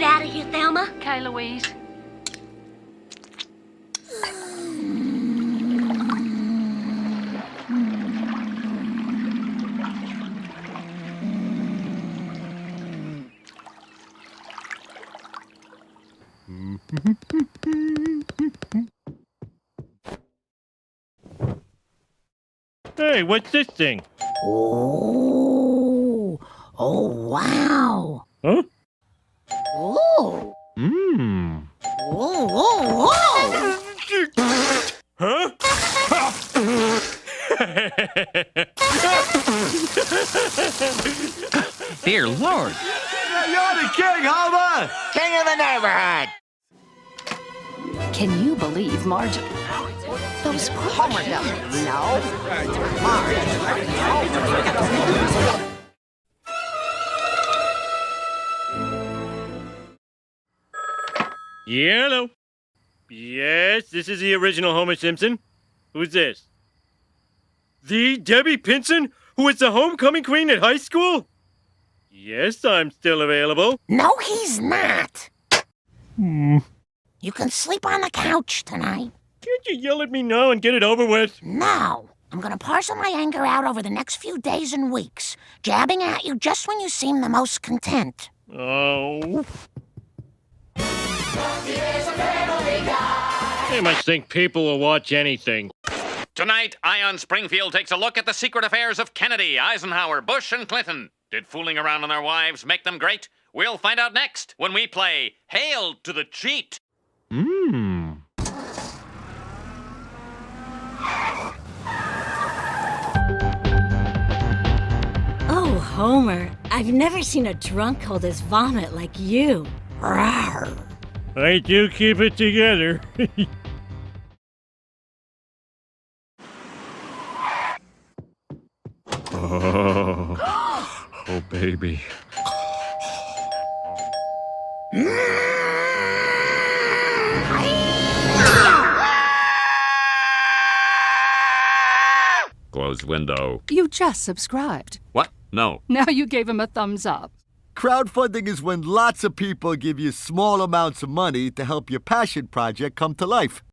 get out of here, Thelma. Okay, Louise. Hey, what's this thing? Oh, wow. Huh? Oh, Mmm. whoa. Huh? Dear Lord. You're the king, Homer! King of the neighborhood. Can you believe Marge? Those Homer dumplings. No. Marge. Yeah, hello. Yes, this is the original Homer Simpson. Who's this? The Debbie Pinson, who was the homecoming queen at high school? Yes, I'm still available. No, he's not. You can sleep on the couch tonight. Can't you yell at me now and get it over with? No. I'm gonna parcel my anger out over the next few days and weeks, jabbing at you just when you seem the most content. Oh. They must think people will watch anything. Tonight, Ion Springfield takes a look at the secret affairs of Kennedy, Eisenhower, Bush, and Clinton. Did fooling around on their wives make them great? We'll find out next when we play Hail to the Cheat. Mmm. Oh, Homer, I've never seen a drunk hold his vomit like you. Rawr. I do keep it together. Oh, baby. Closed window. You just subscribed. What? No. Now you gave him a thumbs up. Crowdfunding is when lots of people give you small amounts of money to help your passion project come to life.